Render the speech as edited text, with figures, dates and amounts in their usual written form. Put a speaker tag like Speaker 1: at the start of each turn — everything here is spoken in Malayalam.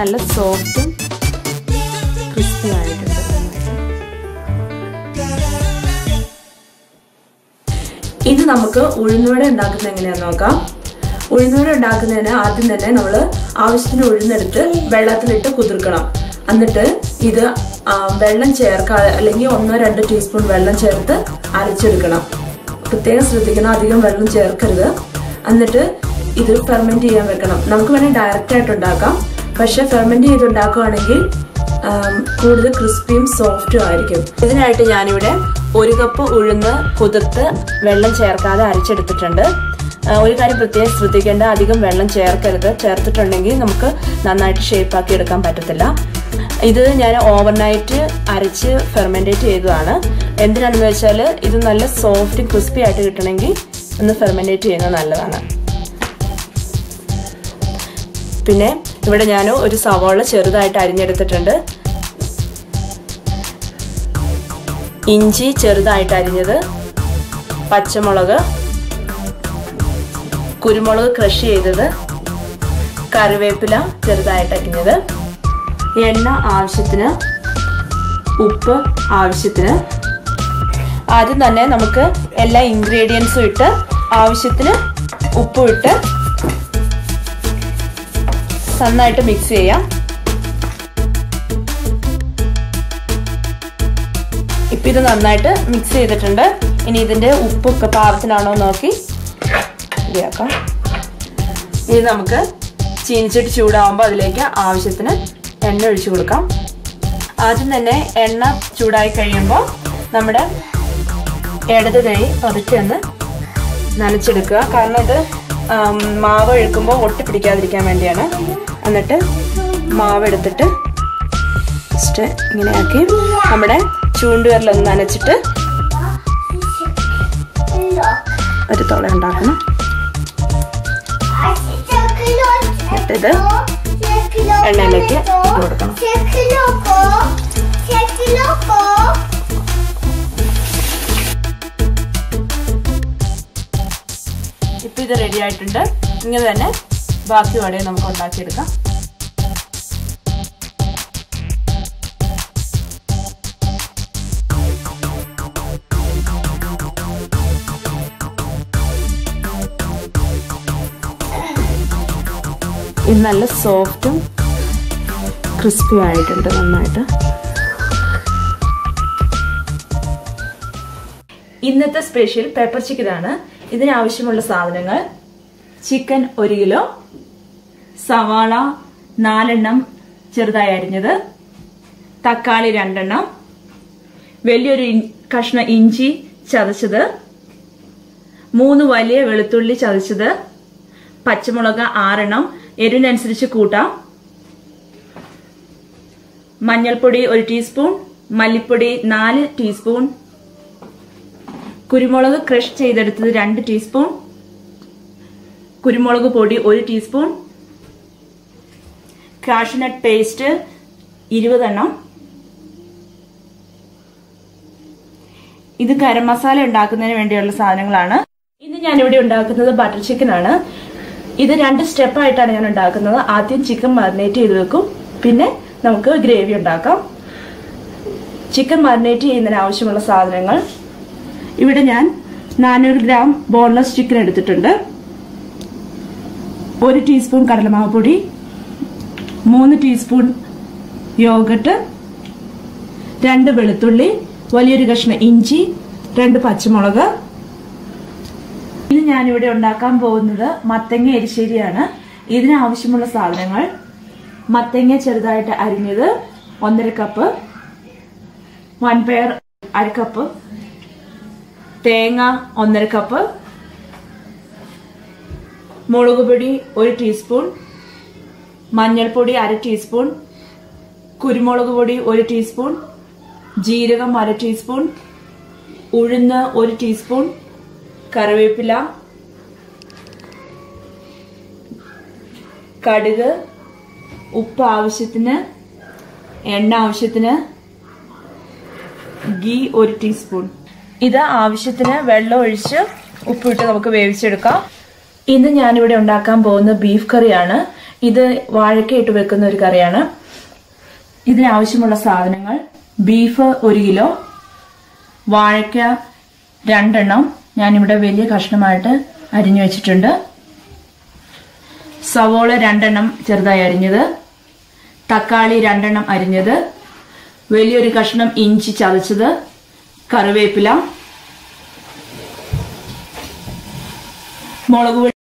Speaker 1: നല്ല സോഫ്റ്റും ക്രിസ്പി ആയിട്ടുണ്ട്. ഇത് നമുക്ക് ഉഴുന്നുവട ഉണ്ടാക്കുന്നത് എങ്ങനെയാണെന്ന് നോക്കാം. ഉഴുന്നുവട ഉണ്ടാക്കുന്നതിന് ആദ്യം തന്നെ നമ്മൾ ആവശ്യത്തിന് ഉഴുന്നെടുത്ത് വെള്ളത്തിലിട്ട് കുതിർക്കണം. എന്നിട്ട് ഇത് വെള്ളം ചേർക്കാതെ അല്ലെങ്കിൽ 1-2 ടീസ്പൂൺ വെള്ളം ചേർത്ത് അരച്ചെടുക്കണം. പ്രത്യേകം ശ്രദ്ധിക്കണം, അധികം വെള്ളം ചേർക്കരുത്. എന്നിട്ട് ഇത് ഫെർമെന്റ് ചെയ്യാൻ വെക്കണം. നമുക്ക് വേണമെങ്കിൽ ഡയറക്റ്റ് ആയിട്ട് ഉണ്ടാക്കാം, പക്ഷെ ഫെർമെന്റ് ചെയ്തുണ്ടാക്കുകയാണെങ്കിൽ കൂടുതൽ ക്രിസ്പിയും സോഫ്റ്റും ആയിരിക്കും. ഇതിനായിട്ട് ഞാനിവിടെ 1 കപ്പ് ഉഴുന്ന് കുതിർത്ത് വെള്ളം ചേർക്കാതെ അരച്ചെടുത്തിട്ടുണ്ട്. ഒരു കാര്യം പ്രത്യേകം ശ്രദ്ധിക്കേണ്ട, അധികം വെള്ളം ചേർക്കരുത്. ചേർത്തിട്ടുണ്ടെങ്കിൽ നമുക്ക് നന്നായിട്ട് ഷേപ്പാക്കി എടുക്കാൻ പറ്റത്തില്ല. ഇത് ഞാൻ ഓവർനൈറ്റ് അരച്ച് ഫെർമെൻറ്റേറ്റ് ചെയ്തതാണ്. എന്തിനാണെന്ന് വെച്ചാൽ ഇത് നല്ല സോഫ്റ്റ് ക്രിസ്പി ആയിട്ട് കിട്ടണമെങ്കിൽ ഒന്ന് ഫെർമെൻറ്റേറ്റ് ചെയ്യുന്നത് നല്ലതാണ്. പിന്നെ ഇവിടെ ഞാൻ ഒരു സവാള ചെറുതായിട്ട് അരിഞ്ഞെടുത്തിട്ടുണ്ട്. ഇഞ്ചി ചെറുതായിട്ട് അരിഞ്ഞത്, പച്ചമുളക്, കുരുമുളക് ക്രഷ് ചെയ്തത്, കറിവേപ്പില ചെറുതായിട്ട് അരിഞ്ഞത്, എണ്ണ ആവശ്യത്തിന്, ഉപ്പ് ആവശ്യത്തിന്. ആദ്യം തന്നെ നമുക്ക് എല്ലാ ഇൻഗ്രീഡിയൻസും ഇട്ട് ആവശ്യത്തിന് ഉപ്പും ഇട്ട് നന്നായിട്ട് മിക്സ് ചെയ്യാം. ഇപ്പം ഇത് നന്നായിട്ട് മിക്സ് ചെയ്തിട്ടുണ്ട്. ഇനി ഇതിൻ്റെ ഉപ്പൊക്കെ പാകത്തിനാണോ നോക്കി റെഡിയാക്കാം. ഇത് നമുക്ക് ചീനിച്ചട്ടി ചൂടാവുമ്പോൾ അതിലേക്ക് ആവശ്യത്തിന് എണ്ണ ഒഴിച്ചു കൊടുക്കാം. ആദ്യം തന്നെ എണ്ണ ചൂടായി കഴിയുമ്പോൾ നമ്മുടെ ഇടത് കൈ പതുക്കെ ഒന്ന് നനച്ചെടുക്കുക. കാരണം ഇത് മാവ് ഒഴിക്കുമ്പോൾ ഒട്ടിപ്പിടിക്കാതിരിക്കാൻ വേണ്ടിയാണ്. എന്നിട്ട് മാവ് എടുത്തിട്ട് ജസ്റ്റ് ഇങ്ങനെയാക്കി നമ്മുടെ ചൂണ്ടുവിരലൊന്ന് നനച്ചിട്ട് ഒരു തുള ഉണ്ടാക്കണം. എന്നിട്ടിത് എണ്ണയിലേക്ക് ഇട്ട് കൊടുക്കണം. ഇപ്പം ഇത് റെഡി ആയിട്ടുണ്ട്. ഇങ്ങനെ തന്നെ ബാക്കി വടയും നമുക്ക് ഉണ്ടാക്കിയെടുക്കാം. ഇത് നല്ല സോഫ്റ്റും ക്രിസ്പി ആയിട്ടുണ്ട് നന്നായിട്ട്. ഇന്നത്തെ സ്പെഷ്യൽ പെപ്പർ ചിക്കനാണ്. ഇതിനാവശ്യമുള്ള സാധനങ്ങൾ: ചിക്കൻ 1 കിലോ, സവാള 4 എണ്ണം ചെറുതായി അരിഞ്ഞത്, തക്കാളി 2 എണ്ണം, വലിയൊരു കഷ്ണം ഇഞ്ചി ചതച്ചത്, 3 വലിയ വെളുത്തുള്ളി ചതച്ചത്, പച്ചമുളക് 6 എണ്ണം, എരിവിനനുസരിച്ച് കൂട്ടാം, മഞ്ഞൾപ്പൊടി 1 ടീസ്പൂൺ, മല്ലിപ്പൊടി 4 ടീസ്പൂൺ, കുരുമുളക് ക്രഷ് ചെയ്തെടുത്തത് 2 ടീസ്പൂൺ, കുരുമുളക് പൊടി 1 ടീസ്പൂൺ, കാഷ്യൂനട്ട് പേസ്റ്റ് 20 എണ്ണം. ഇത് ഗരം മസാല ഉണ്ടാക്കുന്നതിന് വേണ്ടിയുള്ള സാധനങ്ങളാണ്. ഇന്ന് ഞാനിവിടെ ഉണ്ടാക്കുന്നത് ബട്ടർ ചിക്കൻ ആണ്. ഇത് 2 സ്റ്റെപ്പായിട്ടാണ് ഞാൻ ഉണ്ടാക്കുന്നത്. ആദ്യം ചിക്കൻ മാരിനേറ്റ് ചെയ്ത് വെക്കും, പിന്നെ നമുക്ക് ഗ്രേവി ഉണ്ടാക്കാം. ചിക്കൻ മാരിനേറ്റ് ചെയ്യുന്നതിന് ആവശ്യമുള്ള സാധനങ്ങൾ: ഇവിടെ ഞാൻ 400 ഗ്രാം ബോൺലെസ് ചിക്കൻ എടുത്തിട്ടുണ്ട്, 1 ടീസ്പൂൺ കടലമാവ് പൊടി, 3 ടീസ്പൂൺ യോഗട്ട്, 2 വെളുത്തുള്ളി, വലിയൊരു കഷ്ണം ഇഞ്ചി, 2 പച്ചമുളക്. ഇത് ഞാനിവിടെ ഉണ്ടാക്കാൻ പോകുന്നത് മത്തങ്ങ എരിശ്ശേരിയാണ്. ഇതിനാവശ്യമുള്ള സാധനങ്ങൾ: മത്തങ്ങ ചെറുതായിട്ട് അരിഞ്ഞത് 1.5 കപ്പ്, വൻപയർ 1/2 കപ്പ്, തേങ്ങ 1.5 കപ്പ്, മുളക് പൊടി 1 ടീസ്പൂൺ, മഞ്ഞൾപ്പൊടി 1/2 ടീസ്പൂൺ, കുരുമുളക് പൊടി 1 ടീസ്പൂൺ, ജീരകം 1/2 ടീസ്പൂൺ, ഉഴുന്ന് 1 ടീസ്പൂൺ, കറിവേപ്പില, കടുക്, ഉപ്പ് ആവശ്യത്തിന്, എണ്ണ ആവശ്യത്തിന്, ഗീ 1 ടീസ്പൂൺ. ഇത് ആവശ്യത്തിന് വെള്ളം ഒഴിച്ച് ഉപ്പിട്ട് നമുക്ക് വേവിച്ചെടുക്കാം. ഇന്ന് ഞാനിവിടെ ഉണ്ടാക്കാൻ പോകുന്ന ബീഫ് കറിയാണ്. ഇത് വാഴക്ക ഇട്ട് വെക്കുന്ന ഒരു കറിയാണ്. ഇതിനാവശ്യമുള്ള സാധനങ്ങൾ: ബീഫ് 1 കിലോ, വാഴക്ക 2 എണ്ണം ഞാനിവിടെ വലിയ കഷ്ണമായിട്ട് അരിഞ്ഞു വെച്ചിട്ടുണ്ട്, സവോള 2 എണ്ണം ചെറുതായി അരിഞ്ഞത്, തക്കാളി 2 എണ്ണം അരിഞ്ഞത്, വലിയൊരു കഷ്ണം ഇഞ്ചി ചതച്ചത്, കറിവേപ്പില, മുളക്